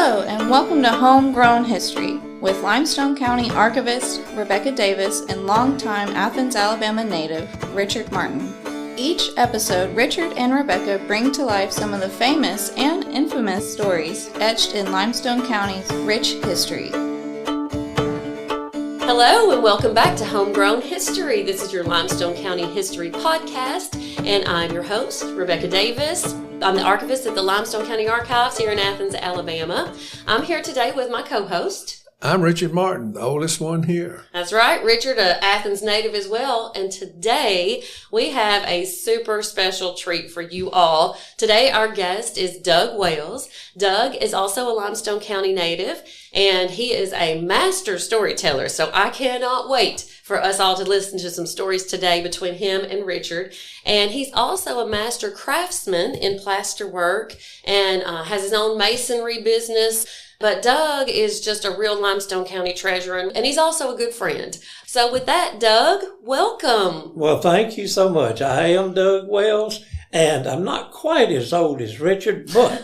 Hello, and welcome to Homegrown History with Limestone County archivist Rebekah Davis and longtime Athens, Alabama native Richard Martin. Each episode, Richard and Rebekah bring to life some of the famous and infamous stories etched in Limestone County's rich history. Hello and welcome back to Homegrown History. This is your Limestone County History Podcast, and I'm your host, Rebekah Davis. I'm the archivist at the Limestone County Archives here in Athens, Alabama. I'm here today with my co-host. I'm Richard Martin, the oldest one here. That's right, Richard, an Athens native as well. And today we have a super special treat for you all. Today our guest is Doug Wells. Doug is also a Limestone County native, and he is a master storyteller. So I cannot wait for us all to listen to some stories today between him and Richard. And he's also a master craftsman in plaster work and has his own masonry business. But Doug is just a real Limestone County treasure, and he's also a good friend. So with that, Doug, welcome. Well, thank you so much. I am Doug Wells, and I'm not quite as old as Richard, but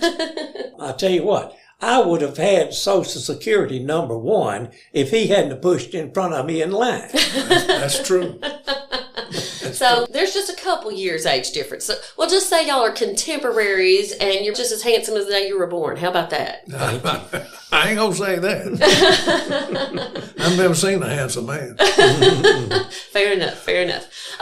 I'll tell you what, I would have had Social Security number 1 if he hadn't pushed in front of me in line. That's true. So there's just a couple years age difference. So we'll just say y'all are contemporaries and you're just as handsome as the day you were born. How about that? I ain't gonna say that. I've never seen a handsome man. Fair enough.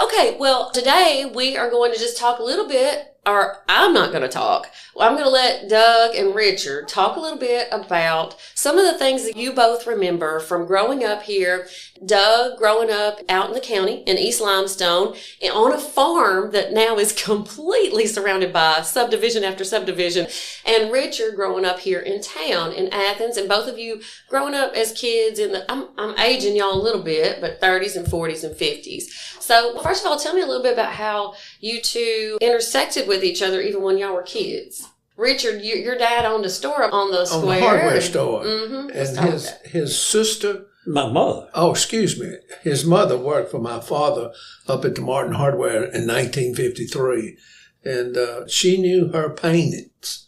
Okay, well, today we are going to just talk a little bit, or I'm not going to talk. Well, I'm going to let Doug and Richard talk a little bit about some of the things that you both remember from growing up here. Doug growing up out in the county in East Limestone and on a farm that now is completely surrounded by subdivision after subdivision. And Richard growing up here in town in Athens, and both of you growing up as kids in the, I'm aging y'all a little bit, but 30s and 40s and 50s. So first of all, tell me a little bit about how you two intersected with each other even when y'all were kids. Richard, your dad owned a store on the square. On the hardware store. Mm-hmm. And his sister... My mother. Oh, excuse me. His mother worked for my father up at the Martin Hardware in 1953. And she knew her paintings.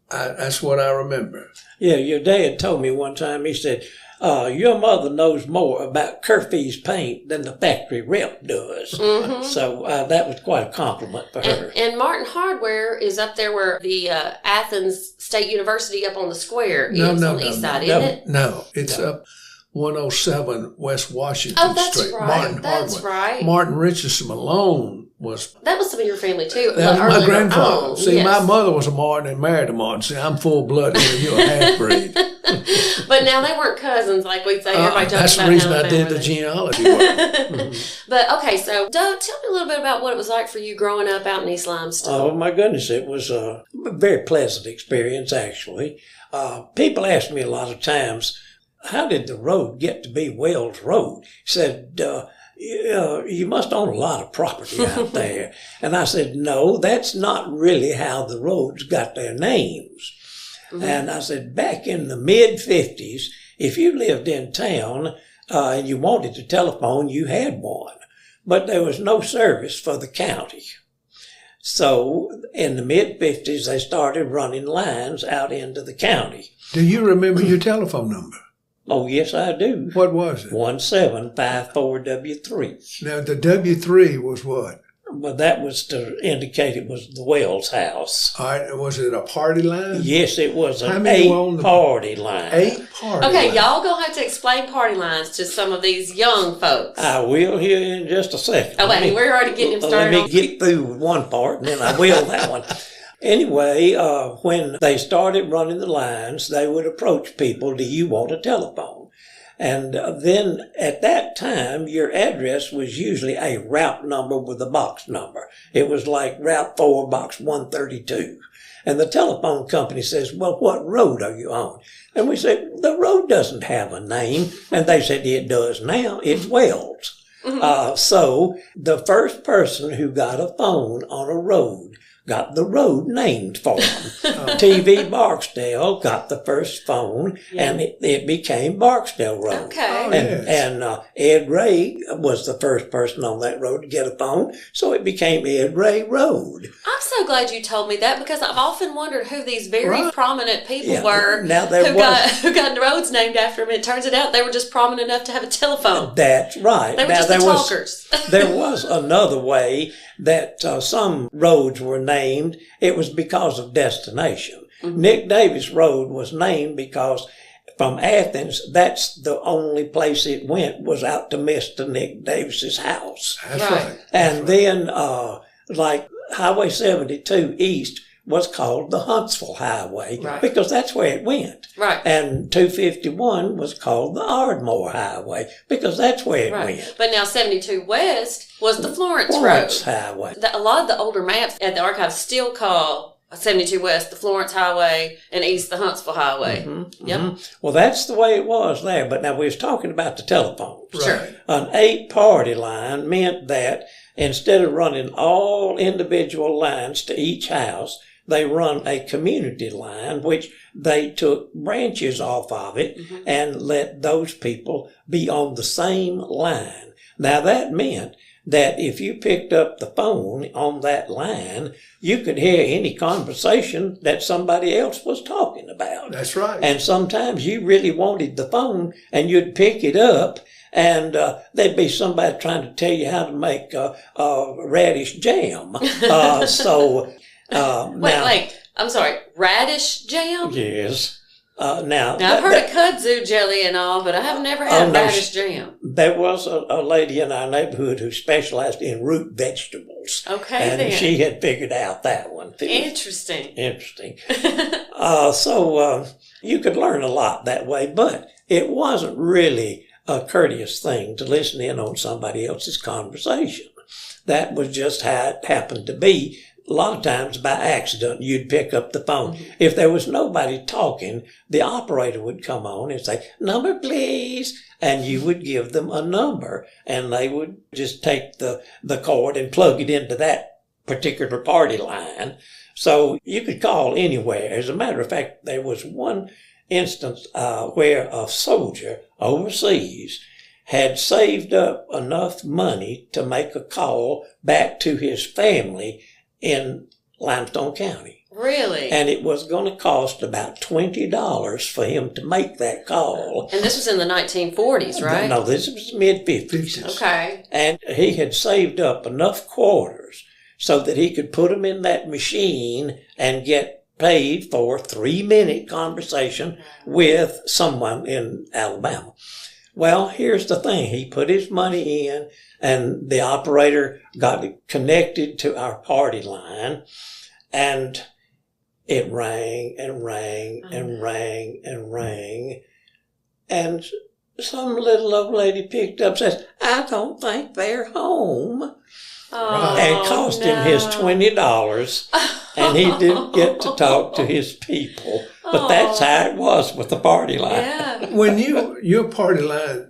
That's what I remember. Yeah, your dad told me one time, he said, your mother knows more about Kerfee's paint than the factory rep does. Mm-hmm. So that was quite a compliment for her. And Martin Hardware is up there where the Athens State University up on the square is on the east side, isn't it? No, it's up 107 West Washington Street. Right. That's right. Martin Richardson Malone was... That was some of your family, too. That was my grandfather. On. See, my mother was a Martin and married a Martin. See, I'm full-blooded and you're a half-breed. But now they weren't cousins like we'd say. Everybody talks that's about the reason I did the genealogy work. Mm-hmm. But, okay, so, Doug, tell me a little bit about what it was like for you growing up out in East Limestone. Oh, my goodness, it was a very pleasant experience, actually. People ask me a lot of times, how did the road get to be Wells Road? He said, you must own a lot of property out there. And I said, no, that's not really how the roads got their names. Mm-hmm. And I said, back in the mid-50s, if you lived in town and you wanted a telephone, you had one. But there was no service for the county. So in the mid-50s, they started running lines out into the county. Do you remember your telephone number? Oh, yes, I do. What was it? 1754W3. Now, the W3 was what? Well, that was to indicate it was the Wells house. All right. Was it a party line? Yes, it was an 8-party line. 8 party Okay, line. y'all gonna have to explain party lines to some of these young folks. I will here in just a second. Oh, wait, we're already getting him started. Let me get through with one part, and then I will that one. Anyway, when they started running the lines, they would approach people, do you want a telephone? And then at that time, your address was usually a route number with a box number. It was like Route 4, Box 132. And the telephone company says, well, what road are you on? And we said, the road doesn't have a name. And they said, it does now. It's Wells. Mm-hmm. So the first person who got a phone on a road got the road named for him. TV Barksdale got the first phone, and it became Barksdale Road. Okay. And Ed Ray was the first person on that road to get a phone, so it became Ed Ray Road. I'm so so glad you told me that, because I've often wondered who these very Right. prominent people Yeah, were now there who got roads named after them. It turns out they were just prominent enough to have a telephone. That's right. They were Now, just the talkers. There was another way that some roads were named. It was because of destination. Mm-hmm. Nick Davis Road was named because from Athens, that's the only place it went, was out to Mr. Nick Davis's house. That's Right. right. And then, like Highway 72 East was called the Huntsville Highway Right. because that's where it went. Right. And 251 was called the Ardmore Highway because that's where it Right. went. But now 72 West was the Florence Florence Road. Highway. A lot of the older maps at the archives still call 72 West the Florence Highway and East the Huntsville Highway. Mm-hmm. Yep. Well, that's the way it was there. But now we was talking about the telephones. Right. An 8-party line meant that instead of running all individual lines to each house, they run a community line, which they took branches off of it and let those people be on the same line. Now that meant that if you picked up the phone on that line, you could hear any conversation that somebody else was talking about. That's right. And sometimes you really wanted the phone and you'd pick it up and there'd be somebody trying to tell you how to make radish jam. Wait. I'm sorry. Radish jam? Yes. Now Now, I've heard of kudzu jelly and all, but I have never had radish jam. There was a lady in our neighborhood who specialized in root vegetables. Okay, and then. she had figured out that one. Interesting. Interesting. So you could learn a lot that way, but it wasn't really a courteous thing to listen in on somebody else's conversation. That was just how it happened to be. A lot of times by accident, you'd pick up the phone. Mm-hmm. If there was nobody talking, the operator would come on and say, "Number, please." And you would give them a number and they would just take the cord and plug it into that particular party line. So you could call anywhere. As a matter of fact, there was one instance where a soldier overseas had saved up enough money to make a call back to his family in Limestone County. Really? And it was going to cost about $20 for him to make that call. And this was in the 1940s, right? No, this was mid-50s. Okay. And he had saved up enough quarters so that he could put them in that machine and get paid for a 3-minute conversation with someone in Alabama. Well, here's the thing. He put his money in and the operator got it connected to our party line and it rang and rang and rang and rang. And some little old lady picked up and says, "I don't think they're home." Oh, And cost him his $20, and he didn't get to talk to his people. But that's how it was with the party line. Yeah. When your party line,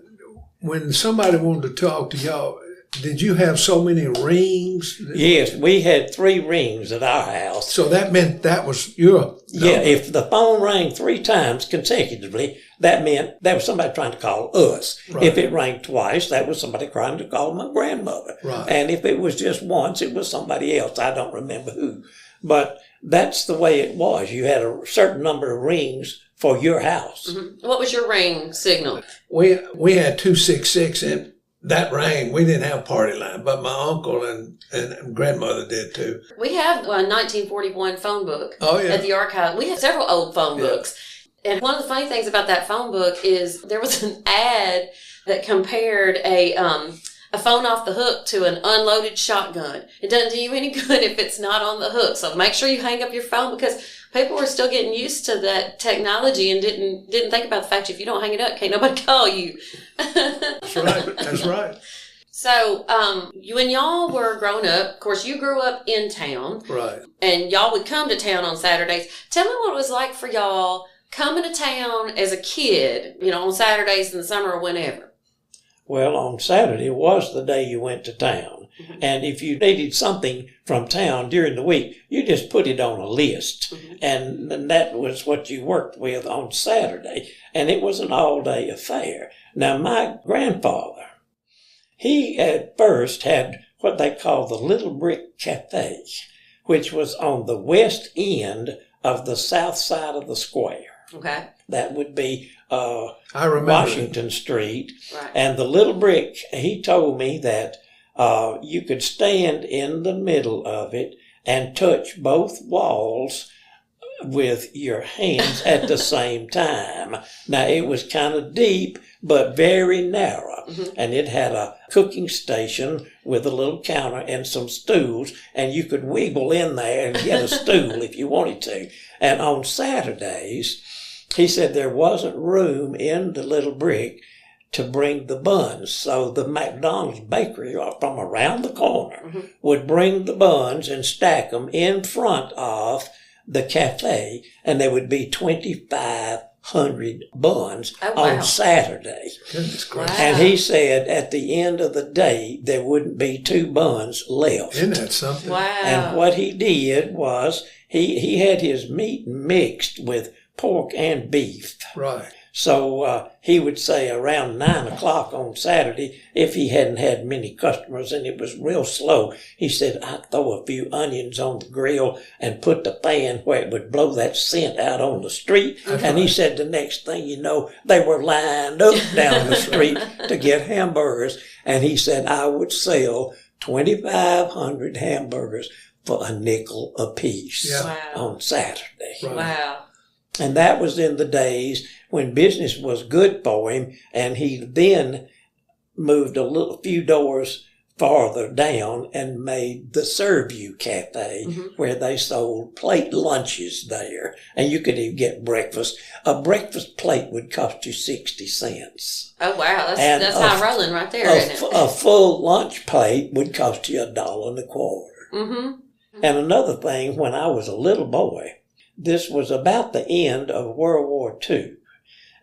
when somebody wanted to talk to y'all, did you have so many rings? Yes, we had 3 rings at our house. So that meant that was your... Yeah, if the phone rang 3 times consecutively, that meant there was somebody trying to call us. Right. If it rang twice, that was somebody trying to call my grandmother. Right. And if it was just once, it was somebody else. I don't remember who. But that's the way it was. You had a certain number of rings for your house. Mm-hmm. What was your ring signal? We had 266 and that rang. We didn't have party line, but my uncle and grandmother did too. We have a 1941 phone book at the archive. We have several old phone books. And one of the funny things about that phone book is there was an ad that compared a phone off the hook to an unloaded shotgun. It doesn't do you any good if it's not on the hook. So make sure you hang up your phone because people were still getting used to that technology and didn't think about the fact if you don't hang it up, can't nobody call you. That's right. That's right. So, when y'all were growing up, of course, you grew up in town. Right. And y'all would come to town on Saturdays. Tell me what it was like for y'all coming to town as a kid, on Saturdays in the summer or whenever. Well, on Saturday was the day you went to town. Mm-hmm. And if you needed something from town during the week, you just put it on a list. Mm-hmm. And that was what you worked with on Saturday. And it was an all-day affair. Now, my grandfather, he at first had what they call the Little Brick Cafe, which was on the west end of the south side of the square. Okay. That would be I remember Washington Street. Right. And the little brick, he told me that you could stand in the middle of it and touch both walls with your hands at the same time. Now, it was kind of deep, but very narrow. Mm-hmm. And it had a cooking station with a little counter and some stools, and you could wiggle in there and get a stool if you wanted to. And on Saturdays, he said there wasn't room in the little brick to bring the buns. So the McDonald's bakery from around the corner Mm-hmm. would bring the buns and stack them in front of the cafe, and there would be 2,500 buns on Saturday. Goodness gracious. Wow. And he said at the end of the day, there wouldn't be 2 buns left. Isn't that something? Wow. And what he did was he had his meat mixed with pork and beef. Right. So he would say around 9 o'clock on Saturday, if he hadn't had many customers and it was real slow, he said, I'd throw a few onions on the grill and put the pan where it would blow that scent out on the street. And he said the next thing you know, they were lined up down the street to get hamburgers. And he said, I would sell 2,500 hamburgers for a nickel apiece Yeah. on Saturday. Right. Wow. And that was in the days when business was good for him, and he then moved a few doors farther down and made the Serve You Cafe, where they sold plate lunches there. And you could even get breakfast. A breakfast plate would cost you 60 cents. Oh, wow. And That's high rolling right there, isn't it? A full lunch plate would cost you $1.25. Mm-hmm. And another thing, when I was a little boy, this was about the end of World War II,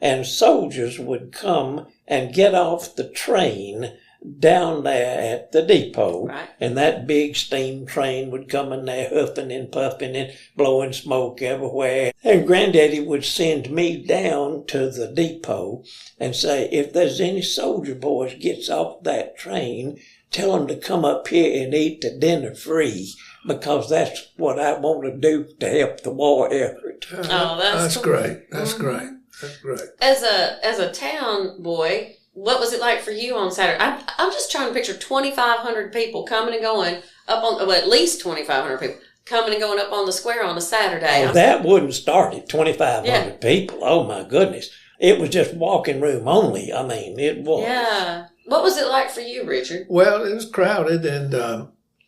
and soldiers would come and get off the train down there at the depot, Right. and that big steam train would come in there huffing and puffing and blowing smoke everywhere. And Granddaddy would send me down to the depot and say, if there's any soldier boys gets off that train, tell them to come up here and eat the dinner free, because that's what I want to do to help the war effort. Oh, that's cool. great. That's great. That's great. As a town boy, what was it like for you on Saturday? I'm just trying to picture 2,500 people coming and going up on, well, at least 2,500 people coming and going up on the square on a Saturday. Oh, that wouldn't start at 2,500 people. Oh, my goodness. It was just walking room only. I mean, it was. Yeah. What was it like for you, Richard? Well, it was crowded, and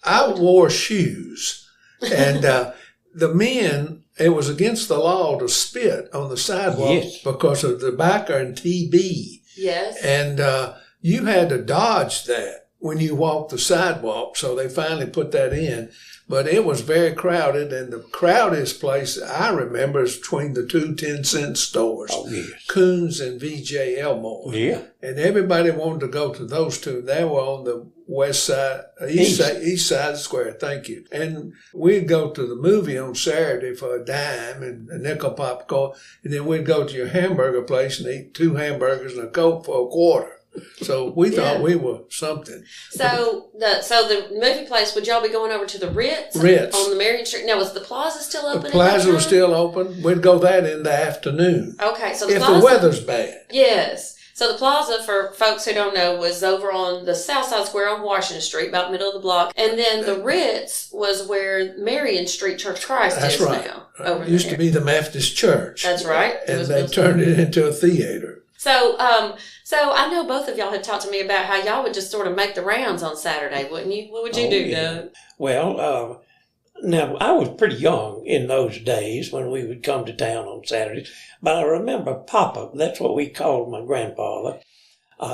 I wore shoes. And the men, it was against the law to spit on the sidewalk because of tobacco and TB. Yes. And you had to dodge that when you walked the sidewalk, so they finally put that in. But it was very crowded, and the crowdedest place I remember is between the 2 10-cent stores, Coons and VJ Elmore. Yeah. And everybody wanted to go to those two. They were on the east side of the square, thank you. And we'd go to the movie on Saturday for a dime and a nickel popcorn, and then we'd go to your hamburger place and eat 2 hamburgers and a Coke for a quarter. So we thought we were something. So the movie place, would y'all be going over to the Ritz on the Marion Street? Now, was the Plaza still open? The Plaza was still open. We'd go that in the afternoon. Okay, so if the weather's bad. Yes. So the Plaza, for folks who don't know, was over on the south side square on Washington Street, about middle of the block. And then the Ritz was where Marion Street Church of Christ is now. Over it used to be the Methodist Church. That's right. And they turned it into a theater. So I know both of y'all had talked to me about how y'all would just sort of make the rounds on Saturday, wouldn't you? What would you do, Doug? Well, now I was pretty young in those days when we would come to town on Saturdays, but I remember Papa, that's what we called my grandfather.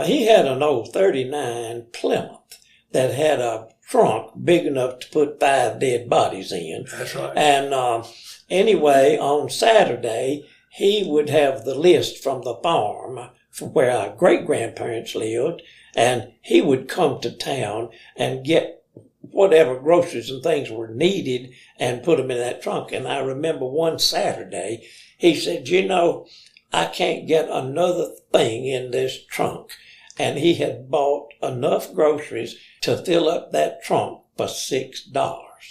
He had an old 39 Plymouth that had a trunk big enough to put 5 dead bodies in. That's right. And anyway, on Saturday, he would have the list from the farm from where our great-grandparents lived, and he would come to town and get whatever groceries and things were needed and put them in that trunk. And I remember one Saturday, he said, I can't get another thing in this trunk. And he had bought enough groceries to fill up that trunk for $6.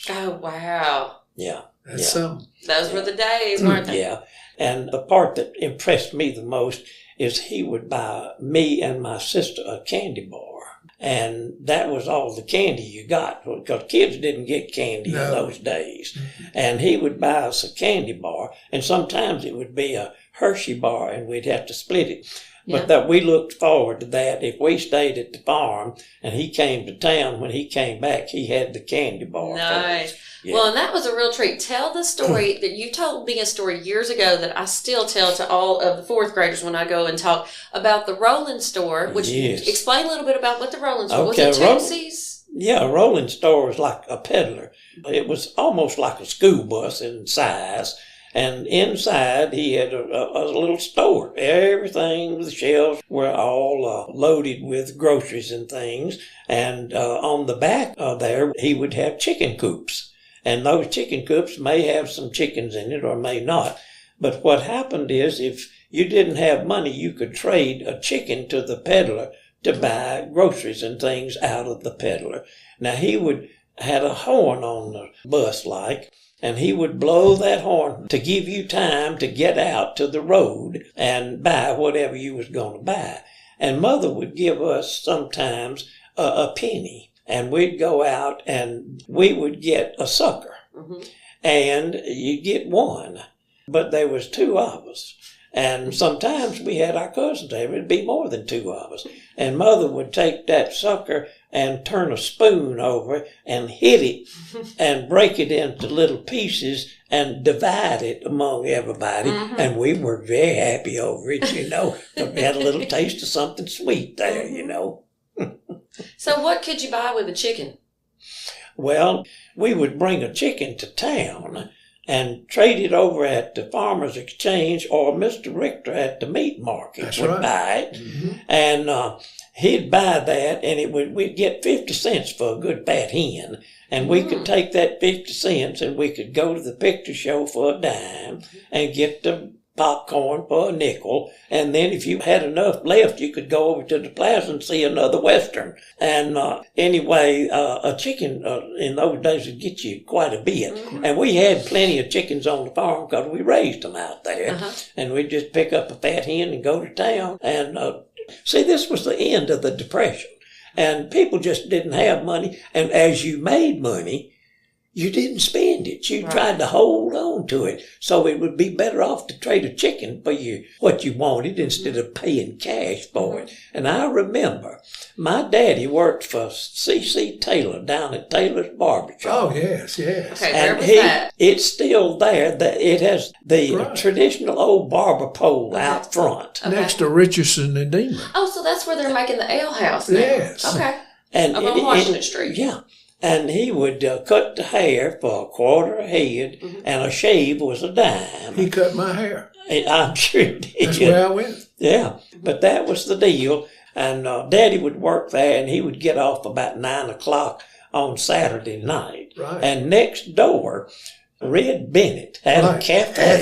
Oh, wow. Yeah. That's something. Those were the days, weren't they? Yeah. And the part that impressed me the most is he would buy me and my sister a candy bar. And that was all the candy you got, because kids didn't get candy in those days. And he would buy us a candy bar, and sometimes it would be a Hershey bar, and we'd have to split it. But that we looked forward to that. If we stayed at the farm and he came to town, when he came back, he had the candy bar. Nice. Yeah. Well, and that was a real treat. Tell the story that you told me a story years ago that I still tell to all of the fourth graders when I go and talk about the rolling store, which explain a little bit about what the rolling store was. It Tootsie's? Yeah, a rolling store was like a peddler. It was almost like a school bus in size. And inside, he had a little store. Everything, the shelves were all loaded with groceries and things. And on the back there, he would have chicken coops. And those chicken coops may have some chickens in it or may not. But what happened is, if you didn't have money, you could trade a chicken to the peddler to buy groceries and things out of the peddler. Now, he had a horn on the bus and he would blow that horn to give you time to get out to the road and buy whatever you was going to buy. And Mother would give us sometimes a penny, and we'd go out and we would get a sucker. And you'd get one, but there was two of us. And sometimes we had our cousins there. It'd be more than two of us. And Mother would take that sucker and turn a spoon over it and hit it and break it into little pieces and divide it among everybody. And we were very happy over it, We had a little taste of something sweet there, So what could you buy with a chicken? Well, we would bring a chicken to town and trade it over at the Farmers Exchange, or Mr. Richter at the meat market would buy it. And he'd buy that, and we'd get 50 cents for a good fat hen. And we could take that 50 cents and we could go to the picture show for a dime and get the popcorn for a nickel. And then if you had enough left, you could go over to the plaza and see another Western. And anyway, a chicken in those days would get you quite a bit. And we had plenty of chickens on the farm because we raised them out there. And we'd just pick up a fat hen and go to town. And see, this was the end of the Depression. And people just didn't have money. And as you made money, you didn't spend it. You tried to hold on to it. So it would be better off to trade a chicken for what you wanted instead of paying cash for it. And I remember my daddy worked for C.C. Taylor down at Taylor's Barbershop. Oh, yes. Okay, and where was that? It's still there. It has the traditional old barber pole out front. Next to Richardson and Demon. Oh, so that's where they're making the ale house now. Yes. Okay. And up on Washington Street. Yeah. And he would cut the hair for a quarter a head, and a shave was a dime. He cut my hair. I'm sure he did. That's where I went. Yeah, but that was the deal. And Daddy would work there, and he would get off about 9 o'clock on Saturday night. Right. And next door, Red Bennett had a cafe.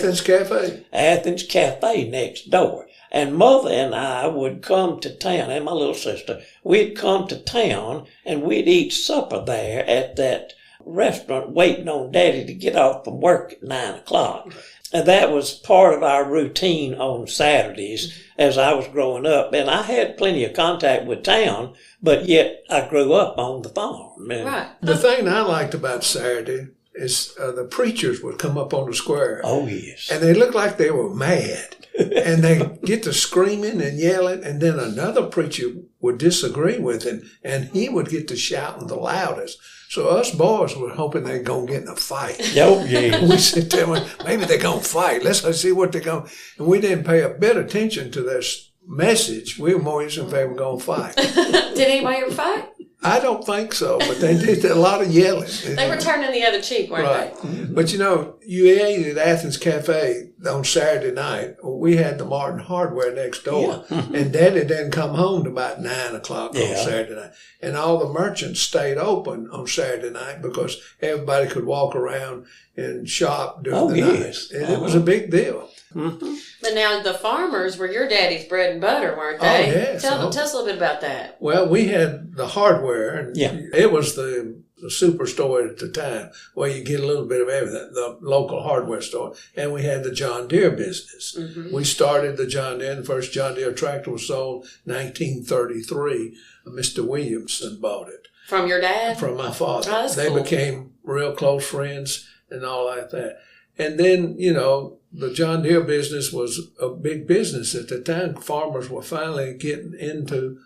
Athens Cafe next door. And Mother and I would come to town, and my little sister, we'd come to town and we'd eat supper there at that restaurant waiting on Daddy to get off from work at 9 o'clock. And that was part of our routine on Saturdays as I was growing up. And I had plenty of contact with town, but yet I grew up on the farm. Right. The thing I liked about Saturday is the preachers would come up on the square. Oh, yes. And they looked like they were mad. And they get to screaming and yelling, and then another preacher would disagree with him, and he would get to shouting the loudest. So us boys were hoping they're going to get in a fight. Oh, yeah. We sit there, maybe they're going to fight. Let's see what they're going to. And we didn't pay a bit of attention to their message. We were more interested if they were going to fight. Did anybody ever fight? I don't think so, but they did a lot of yelling. They were turning the other cheek, weren't they? But you ate at Athens Cafe on Saturday night. We had the Martin Hardware next door, and Daddy didn't come home to about 9 o'clock on Saturday night. And all the merchants stayed open on Saturday night because everybody could walk around and shop during the night. And it was a big deal. But now the farmers were your daddy's bread and butter, weren't they? Oh, yes. Tell us a little bit about that. Well, we had the hardware, and it was the the superstore at the time where you get a little bit of everything, the local hardware store. And we had the John Deere business. Mm-hmm. We started the John Deere. The first John Deere tractor was sold in 1933. Mr. Williamson bought it. From your dad? From my father. Oh, that's they cool. became real close friends and all like that. And then, you know, the John Deere business was a big business at the time. Farmers were finally getting into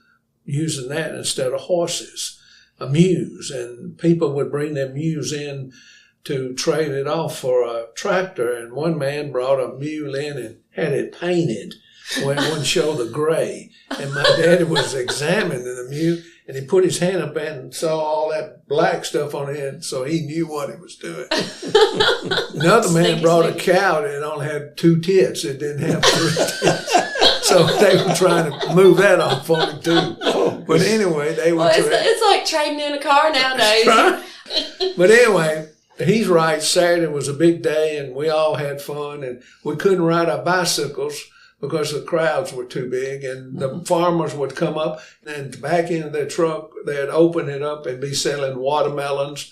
using that instead of horses, a muse. And people would bring their muse in to trade it off for a tractor. And one man brought a mule in and had it painted when it wouldn't show the gray. And my daddy was examining the mule, and he put his hand up and saw all that black stuff on it, so he knew what he was doing. Another man brought a cow that only had 2 tits. It didn't have 3 tits. So they were trying to move that off for him, too. But anyway, they were it's like trading in a car nowadays. Right? But anyway, he's right. Saturday was a big day, and we all had fun, and we couldn't ride our bicycles because the crowds were too big, and the farmers would come up and back into their truck. They'd open it up and be selling watermelons,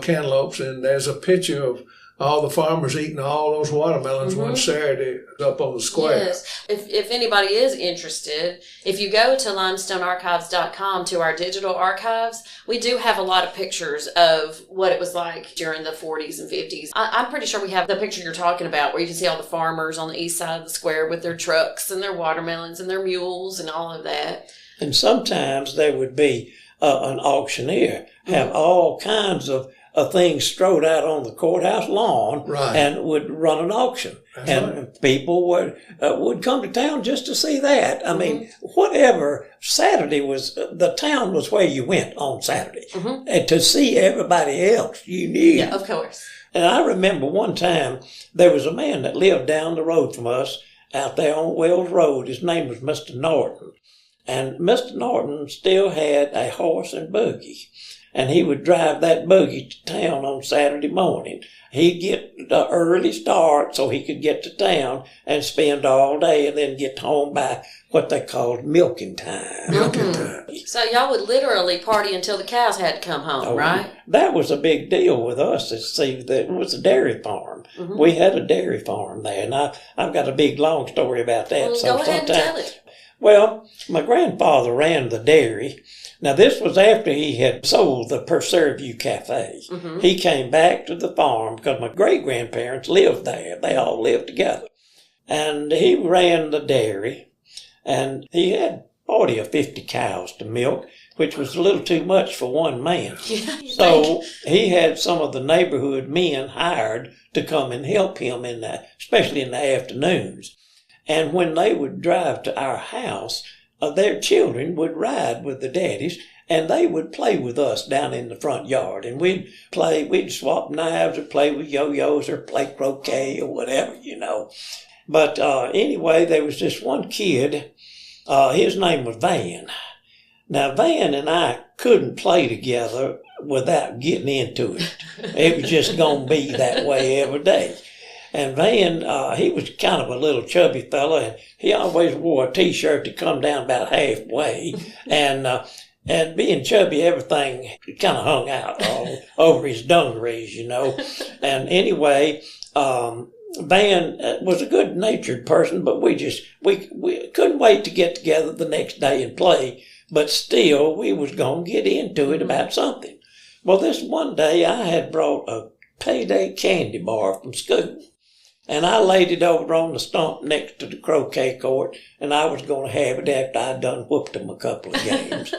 cantaloupes, and there's a picture of all the farmers eating all those watermelons one Saturday up on the square. Yes. If anybody is interested, if you go to limestonearchives.com to our digital archives, we do have a lot of pictures of what it was like during the 40s and 50s. I'm pretty sure we have the picture you're talking about where you can see all the farmers on the east side of the square with their trucks and their watermelons and their mules and all of that. And sometimes there would be an auctioneer, have all kinds of things strode out on the courthouse lawn, and would run an auction. That's and right. People would come to town just to see that. I mean, whatever. Saturday was, the town was where you went on Saturday. And to see everybody else you knew. Yeah, of course. And I remember one time there was a man that lived down the road from us out there on Wells Road. His name was Mr. Norton. And Mr. Norton still had a horse and buggy. And he would drive that buggy to town on Saturday morning. He'd get the early start so he could get to town and spend all day and then get home by what they called milking time. Milking time. So y'all would literally party until the cows had to come home, right? That was a big deal with us. It was a dairy farm. We had a dairy farm there, and I've got a big long story about that. Well, go ahead and tell it. Well, my grandfather ran the dairy. Now, this was after he had sold the Purserview Cafe. He came back to the farm because my great-grandparents lived there. They all lived together. And he ran the dairy, and he had 40 or 50 cows to milk, which was a little too much for one man. So he had some of the neighborhood men hired to come and help him, especially in the afternoons. And when they would drive to our house, their children would ride with the daddies, and they would play with us down in the front yard. And we'd swap knives or play with yo-yos or play croquet or whatever, you know. But anyway, there was this one kid, his name was Van. Now, Van and I couldn't play together without getting into it. It was just going to be that way every day. And Van, he was kind of a little chubby fella, and he always wore a T-shirt to come down about halfway. And being chubby, everything kind of hung out all over his dungarees, you know. And anyway, Van was a good-natured person, but we couldn't wait to get together the next day and play. But still, we was going to get into it about something. Well, this one day, I had brought a payday candy bar from school. And I laid it over on the stump next to the croquet court, and I was going to have it after I'd done whooped him a couple of games.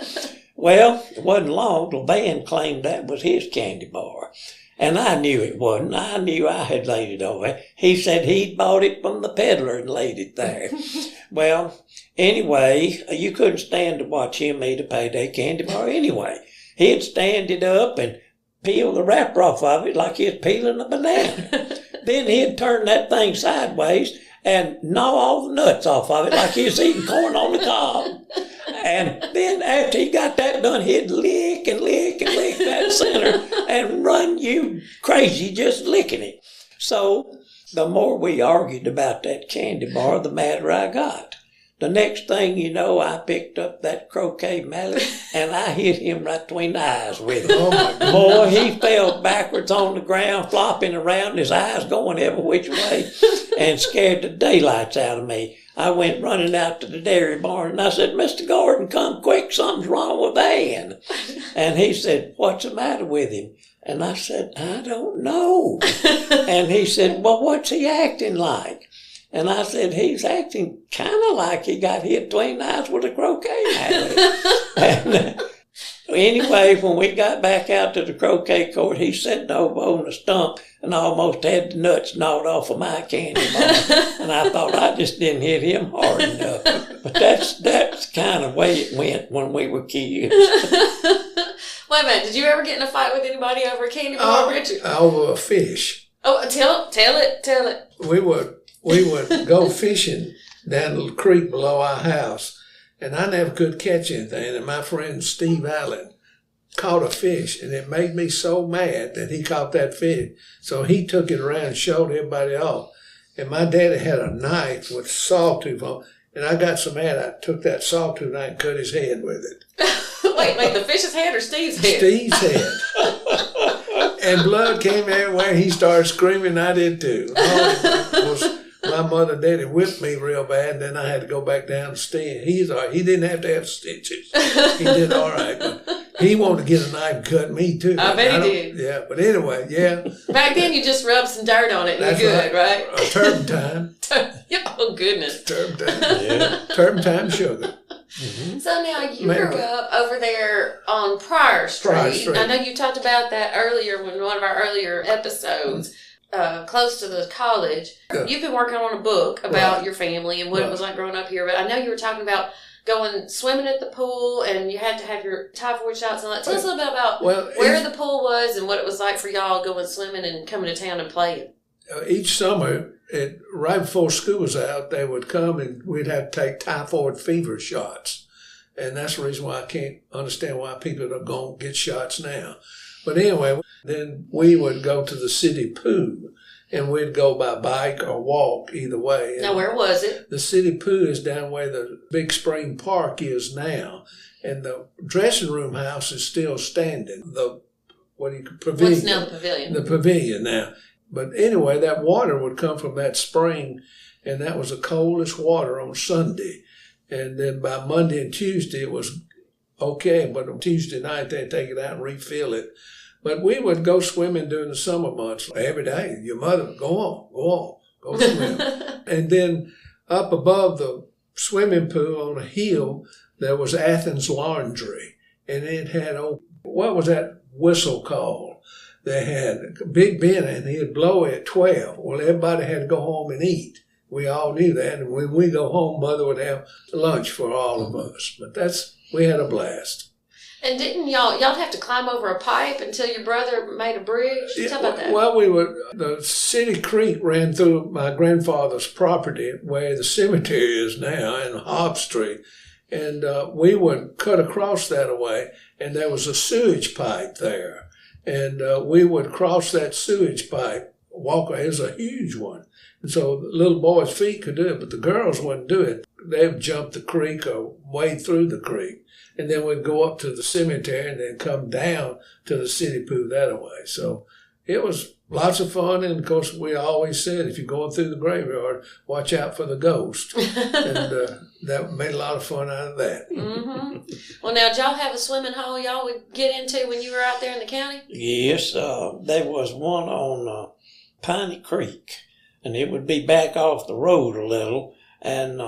Well, it wasn't long till Van claimed that was his candy bar. And I knew it wasn't. I knew I had laid it over. He said he'd bought it from the peddler and laid it there. Well, anyway, you couldn't stand to watch him eat a payday candy bar anyway. He'd stand it up and peel the wrapper off of it like he was peeling a banana. Then he'd turn that thing sideways and gnaw all the nuts off of it like he was eating corn on the cob. And then after he got that done, he'd lick and lick and lick that center and run you crazy just licking it. So the more we argued about that candy bar, the madder I got. The next thing you know, I picked up that croquet mallet and I hit him right between the eyes with it. Oh my God. Boy, he fell backwards on the ground, flopping around, his eyes going every which way, and scared the daylights out of me. I went running out to the dairy barn and I said, Mr. Gordon, come quick, something's wrong with Van. And he said, what's the matter with him? And I said, I don't know. And he said, well, what's he acting like? And I said, he's acting kind of like he got hit between the eyes with a croquet mallet. And anyway, when we got back out to the croquet court, he sitting over on the stump and almost had the nuts gnawed off of my candy bar. And I thought I just didn't hit him hard enough. But that's kind of the way it went when we were kids. Wait a minute, did you ever get in a fight with anybody over a candy bar, Richard? Over a fish. Oh, tell it. We would go fishing down the creek below our house, and I never could catch anything. And my friend Steve Allen caught a fish, and it made me so mad that he caught that fish. So he took it around and showed everybody off. And my daddy had a knife with sawtooth on, and I got so mad I took that sawtooth knife and cut his head with it. Wait, the fish's head or Steve's head? Steve's head. And blood came everywhere. He started screaming. I did too. Of course, my mother and daddy whipped me real bad, and then I had to go back down to Steve. He's all right. He didn't have to have stitches. He did all right. But he wanted to get a knife and cut me too. I bet he did. Yeah, but anyway, yeah. Back then, you just rubbed some dirt on it and you're good, right? Turpentine. Oh, goodness. Turpentine. Yeah. Turpentine sugar. Mm-hmm. So now you grew up over there on Pryor Street. I know you talked about that earlier in one of our earlier episodes, close to the college. Yeah. You've been working on a book about your family and what it was like growing up here, but I know you were talking about going swimming at the pool and you had to have your typhoid shots and all that. Tell us a little bit about where the pool was and what it was like for y'all going swimming and coming to town and playing. Each summer, right before school was out, they would come and we'd have to take typhoid fever shots. And that's the reason why I can't understand why people don't go get shots now. But anyway, then we would go to the city pool and we'd go by bike or walk either way. Now, where was it? The city pool is down where the Big Spring Park is now. And the dressing room house is still standing. Pavilion. What's now the pavilion? The pavilion now. But anyway, that water would come from that spring, and that was the coldest water on Sunday. And then by Monday and Tuesday, it was okay, but on Tuesday night, they'd take it out and refill it. But we would go swimming during the summer months every day. Your mother would go swim. And then up above the swimming pool on a hill, there was Athens Laundry, and it had, what was that whistle called? They had Big Ben, and he'd blow it at 12. Well, everybody had to go home and eat. We all knew that. And when we go home, Mother would have lunch for all of us. But we had a blast. And didn't y'all have to climb over a pipe until your brother made a bridge? Tell about that. Well, the city creek ran through my grandfather's property where the cemetery is now in Hobb Street. And we would cut across that away, and there was a sewage pipe there. And we would cross that sewage pipe, walk. It was a huge one. And so the little boys' feet could do it, but the girls wouldn't do it. They would jump the creek or wade through the creek. And then we'd go up to the cemetery and then come down to the city pool that way. So it was lots of fun. And, of course, we always said, if you're going through the graveyard, watch out for the ghost. And that made a lot of fun out of that. Mm-hmm. Well, now, did y'all have a swimming hole y'all would get into when you were out there in the county? Yes, there was one on Piney Creek, and it would be back off the road a little. And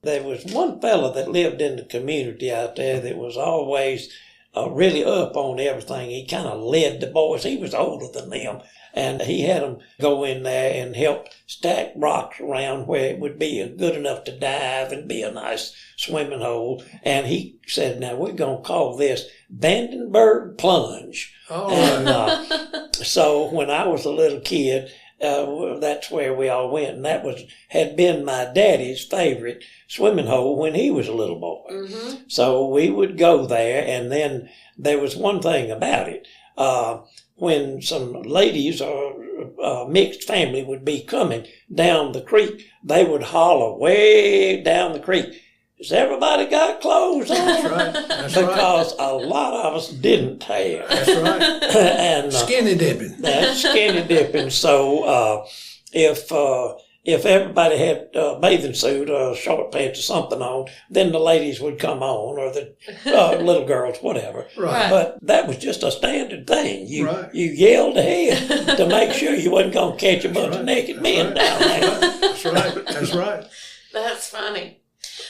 there was one fella that lived in the community out there that was always really up on everything. He kind of led the boys. He was older than them. And he had them go in there and help stack rocks around where it would be good enough to dive and be a nice swimming hole. And he said, now we're going to call this Vandenberg Plunge. Oh. And so when I was a little kid, that's where we all went. And that had been my daddy's favorite swimming hole when he was a little boy. Mm-hmm. So we would go there. And then there was one thing about it. When some ladies or mixed family would be coming down the creek, they would holler way down the creek, "Has everybody got clothes on?" That's right. That's Because a lot of us didn't have. That's right. And Skinny dipping. that's skinny dipping. So if everybody had a bathing suit or short pants or something on, then the ladies would come on, or the little girls, whatever. Right. But that was just a standard thing. You yelled ahead to make sure you wasn't going to catch a bunch of naked men down there. That's right. That's right. That's funny.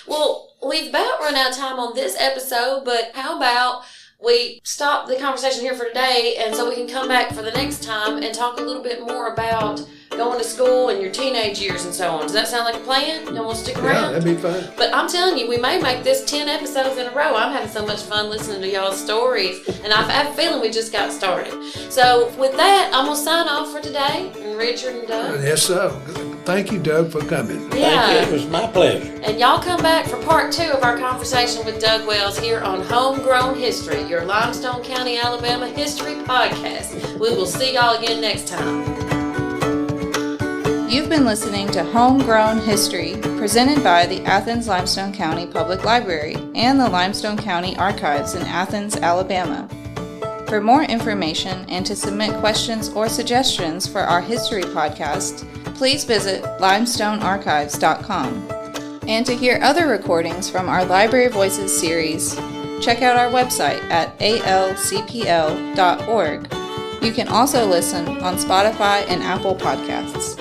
Well, we've about run out of time on this episode, but how about we stop the conversation here for today, and so we can come back for the next time and talk a little bit more about going to school and your teenage years and so on. Does that sound like a plan? You want to stick around? Yeah, that'd be fun. But I'm telling you, we may make this 10 episodes in a row. I'm having so much fun listening to y'all's stories, and I have a feeling we just got started. So with that, I'm going to sign off for today. And Richard and Doug. Yes, sir. Thank you, Doug, for coming. Yeah. Thank you. It was my pleasure. And y'all come back for part 2 of our conversation with Doug Wells here on Homegrown History, your Limestone County, Alabama history podcast. We will see y'all again next time. You've been listening to Homegrown History, presented by the Athens-Limestone County Public Library and the Limestone County Archives in Athens, Alabama. For more information and to submit questions or suggestions for our history podcast, please visit limestonearchives.com. And to hear other recordings from our Library Voices series, check out our website at alcpl.org. You can also listen on Spotify and Apple Podcasts.